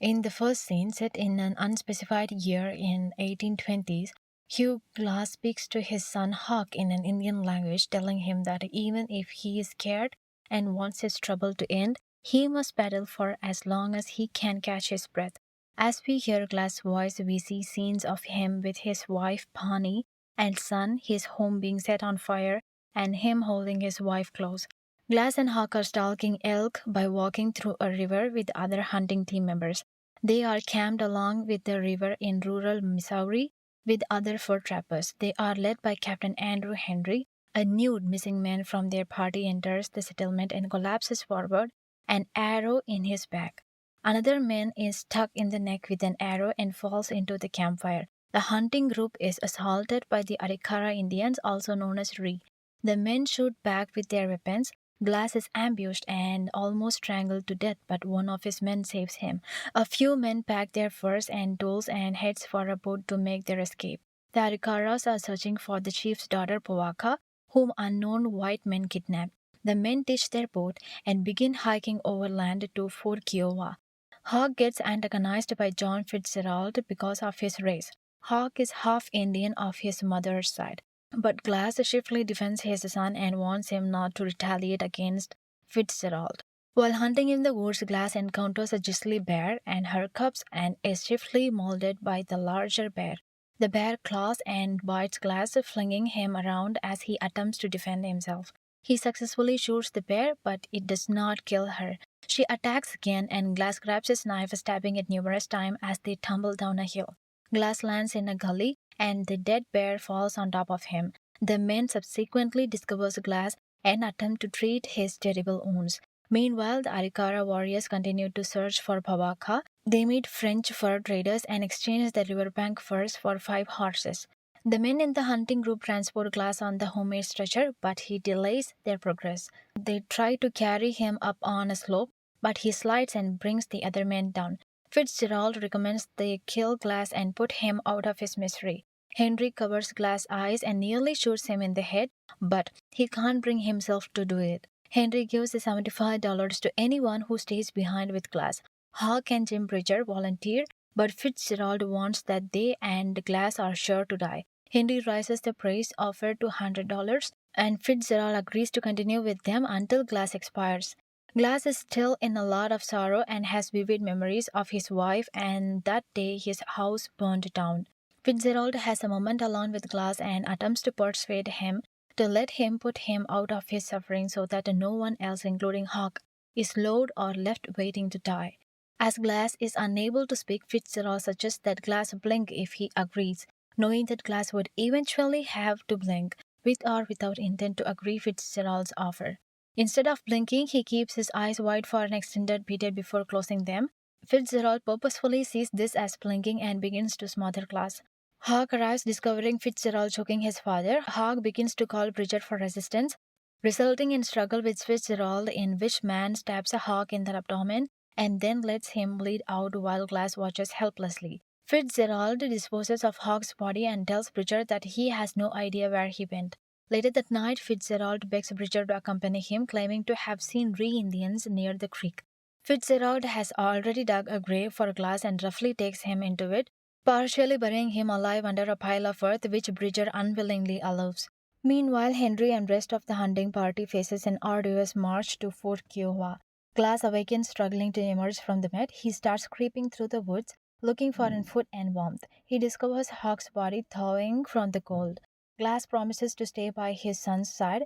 In the first scene, set in an unspecified year in 1820s, Hugh Glass speaks to his son Hawk in an Indian language, telling him that even if he is scared and wants his trouble to end, he must battle for as long as he can catch his breath. As we hear Glass' voice, we see scenes of him with his wife Pani and son, his home being set on fire, and him holding his wife close. Glass and Hawk are stalking elk by walking through a river with other hunting team members. They are camped along with the river in rural Missouri with other fur trappers. They are led by Captain Andrew Henry. A nude missing man from their party enters the settlement and collapses forward, an arrow in his back. Another man is stuck in the neck with an arrow and falls into the campfire. The hunting group is assaulted by the Arikara Indians, also known as Ree. The men shoot back with their weapons. Glass is ambushed and almost strangled to death, but one of his men saves him. A few men pack their furs and tools and heads for a boat to make their escape. The Arikaras are searching for the chief's daughter Powaka, whom unknown white men kidnapped. The men ditch their boat and begin hiking overland to Fort Kiowa. Hawk gets antagonized by John Fitzgerald because of his race. Hawk is half Indian of his mother's side, but Glass swiftly defends his son and warns him not to retaliate against Fitzgerald. While hunting in the woods, Glass encounters a grizzly bear and her cubs and is swiftly mauled by the larger bear. The bear claws and bites Glass, flinging him around as he attempts to defend himself. He successfully shoots the bear, but it does not kill her. She attacks again, and Glass grabs his knife, stabbing it numerous times as they tumble down a hill. Glass lands in a gully, and the dead bear falls on top of him. The men subsequently discovers Glass and attempt to treat his terrible wounds. Meanwhile, the Arikara warriors continue to search for Pawaka. They meet French fur traders and exchange the riverbank furs for 5 horses. The men in the hunting group transport Glass on the homemade stretcher, but he delays their progress. They try to carry him up on a slope, but he slides and brings the other men down. Fitzgerald recommends they kill Glass and put him out of his misery. Henry covers Glass' eyes and nearly shoots him in the head, but he can't bring himself to do it. Henry gives the $75 to anyone who stays behind with Glass. Hawk and Jim Bridger volunteer, but Fitzgerald wants that they and Glass are sure to die. Henry raises the price offered to $100, and Fitzgerald agrees to continue with them until Glass expires. Glass is still in a lot of sorrow and has vivid memories of his wife and that day his house burned down. Fitzgerald has a moment alone with Glass and attempts to persuade him to let him put him out of his suffering so that no one else, including Hawk, is lured or left waiting to die. As Glass is unable to speak, Fitzgerald suggests that Glass blink if he agrees, knowing that Glass would eventually have to blink, with or without intent to agree Fitzgerald's offer. Instead of blinking, he keeps his eyes wide for an extended period before closing them. Fitzgerald purposefully sees this as blinking and begins to smother Glass. Hawk arrives, discovering Fitzgerald choking his father. Hawk begins to call Bridger for assistance, resulting in struggle with Fitzgerald, in which man stabs a Hawk in the abdomen and then lets him bleed out while Glass watches helplessly. Fitzgerald disposes of Hawk's body and tells Bridger that he has no idea where he went. Later that night, Fitzgerald begs Bridger to accompany him, claiming to have seen Ree Indians near the creek. Fitzgerald has already dug a grave for Glass and roughly takes him into it, partially burying him alive under a pile of earth, which Bridger unwillingly allows. Meanwhile, Henry and rest of the hunting party faces an arduous march to Fort Kiowa. Glass awakens, struggling to emerge from the mud. He starts creeping through the woods, looking for food and warmth. He discovers Hawk's body thawing from the cold. Glass promises to stay by his son's side.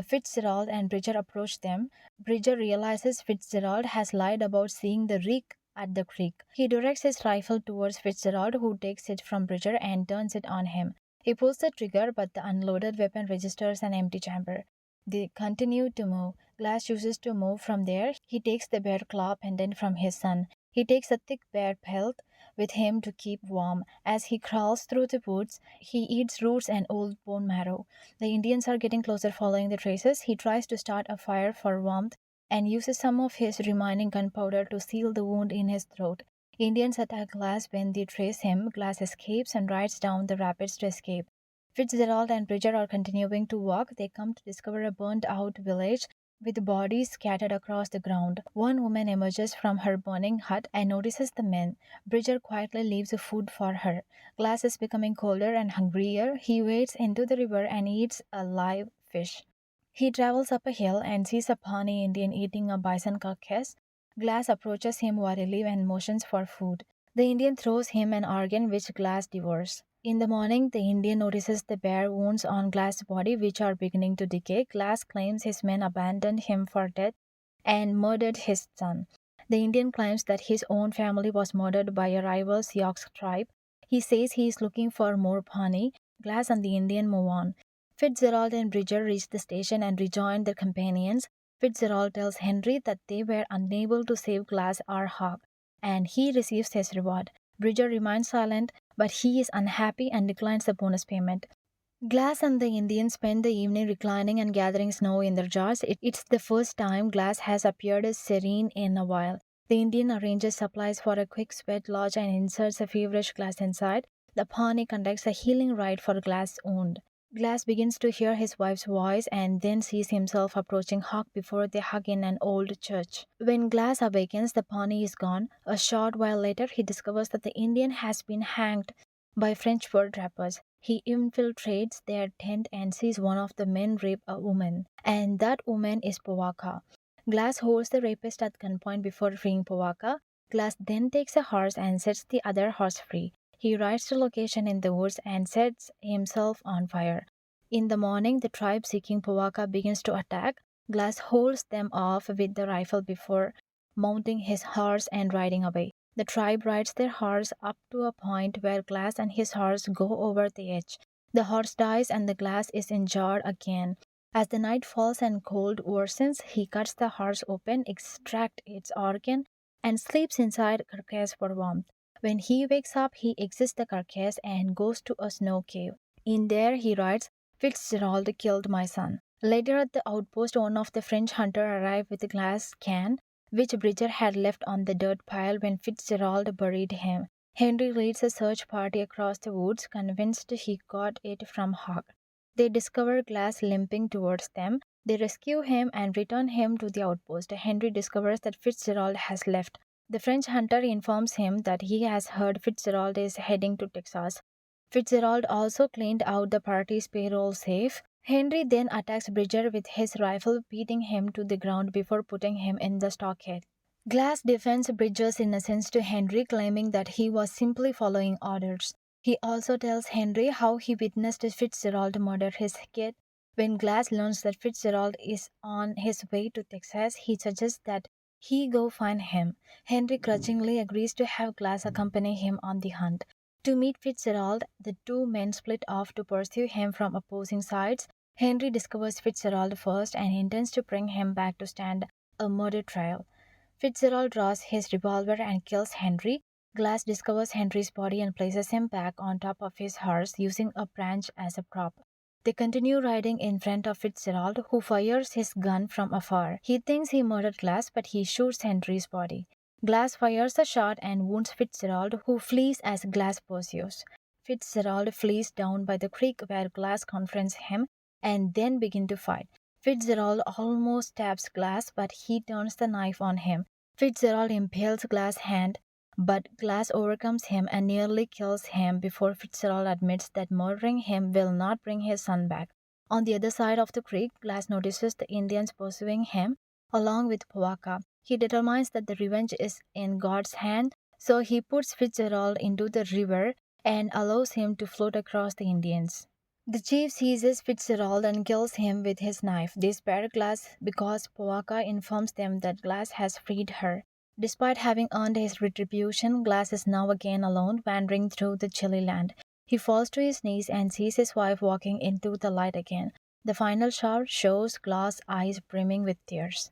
Fitzgerald and Bridger approach them. Bridger realizes Fitzgerald has lied about seeing the reek at the creek. He directs his rifle towards Fitzgerald, who takes it from Bridger and turns it on him. He pulls the trigger, but the unloaded weapon registers an empty chamber. They continue to move. Glass chooses to move from there. He takes the bear claw pendant from his son. He takes a thick bear pelt with him to keep warm. As he crawls through the woods, he eats roots and old bone marrow. The Indians are getting closer, following the traces. He tries to start a fire for warmth and uses some of his remaining gunpowder to seal the wound in his throat. Indians attack Glass when they trace him. Glass escapes and rides down the rapids to escape. Fitzgerald and Bridger are continuing to walk. They come to discover a burned-out village with bodies scattered across the ground. One woman emerges from her burning hut and notices the men. Bridger quietly leaves food for her. Glass is becoming colder and hungrier. He wades into the river and eats a live fish. He travels up a hill and sees a Pawnee Indian eating a bison carcass. Glass approaches him warily and motions for food. The Indian throws him an organ which Glass devours. In the morning, the Indian notices the bare wounds on Glass' body which are beginning to decay. Glass claims his men abandoned him for dead and murdered his son. The Indian claims that his own family was murdered by a rival Sioux tribe. He says he is looking for more Pawnee. Glass and the Indian move on. Fitzgerald and Bridger reach the station and rejoin their companions. Fitzgerald tells Henry that they were unable to save Glass or Hawk, and he receives his reward. Bridger remains silent, but he is unhappy and declines the bonus payment. Glass and the Indians spend the evening reclining and gathering snow in their jars. It's the first time Glass has appeared as serene in a while. The Indian arranges supplies for a quick sweat lodge and inserts a feverish Glass inside. The Pawnee conducts a healing rite for Glass' wound. Glass begins to hear his wife's voice and then sees himself approaching Hawk before they hug in an old church. When Glass awakens, the Pawnee is gone. A short while later, he discovers that the Indian has been hanged by French fur trappers. He infiltrates their tent and sees one of the men rape a woman, and that woman is Powaka. Glass holds the rapist at gunpoint before freeing Powaka. Glass then takes a horse and sets the other horse free. He rides to location in the woods and sets himself on fire. In the morning, the tribe seeking Powaka begins to attack. Glass holds them off with the rifle before mounting his horse and riding away. The tribe rides their horse up to a point where Glass and his horse go over the edge. The horse dies and the Glass is injured again. As the night falls and cold worsens, he cuts the horse open, extracts its organ, and sleeps inside the carcass for warmth. When he wakes up, he exits the carcass and goes to a snow cave. In there, he writes, Fitzgerald killed my son. Later at the outpost, one of the French hunters arrived with a glass can, which Bridger had left on the dirt pile when Fitzgerald buried him. Henry leads a search party across the woods, convinced he got it from Hawk. They discover Glass limping towards them. They rescue him and return him to the outpost. Henry discovers that Fitzgerald has left. The French hunter informs him that he has heard Fitzgerald is heading to Texas. Fitzgerald also cleaned out the party's payroll safe. Henry then attacks Bridger with his rifle, beating him to the ground before putting him in the stockade. Glass defends Bridger's innocence to Henry, claiming that he was simply following orders. He also tells Henry how he witnessed Fitzgerald murder his kid. When Glass learns that Fitzgerald is on his way to Texas, he suggests that he go find him. Henry grudgingly agrees to have Glass accompany him on the hunt. To meet Fitzgerald, the two men split off to pursue him from opposing sides. Henry discovers Fitzgerald first and intends to bring him back to stand a murder trial. Fitzgerald draws his revolver and kills Henry. Glass discovers Henry's body and places him back on top of his horse using a branch as a prop. They continue riding in front of Fitzgerald, who fires his gun from afar. He thinks he murdered Glass, but he shoots Henry's body. Glass fires a shot and wounds Fitzgerald, who flees as Glass pursues. Fitzgerald flees down by the creek where Glass confronts him and then begin to fight. Fitzgerald almost stabs Glass, but he turns the knife on him. Fitzgerald impales Glass' hand, but Glass overcomes him and nearly kills him before Fitzgerald admits that murdering him will not bring his son back. On the other side of the creek, Glass notices the Indians pursuing him, along with Powaka. He determines that the revenge is in God's hand, so he puts Fitzgerald into the river and allows him to float across the Indians. The chief seizes Fitzgerald and kills him with his knife. They spare Glass because Powaka informs them that Glass has freed her. Despite having earned his retribution, Glass is now again alone, wandering through the chilly land. He falls to his knees and sees his wife walking into the light again. The final shot shows Glass' eyes brimming with tears.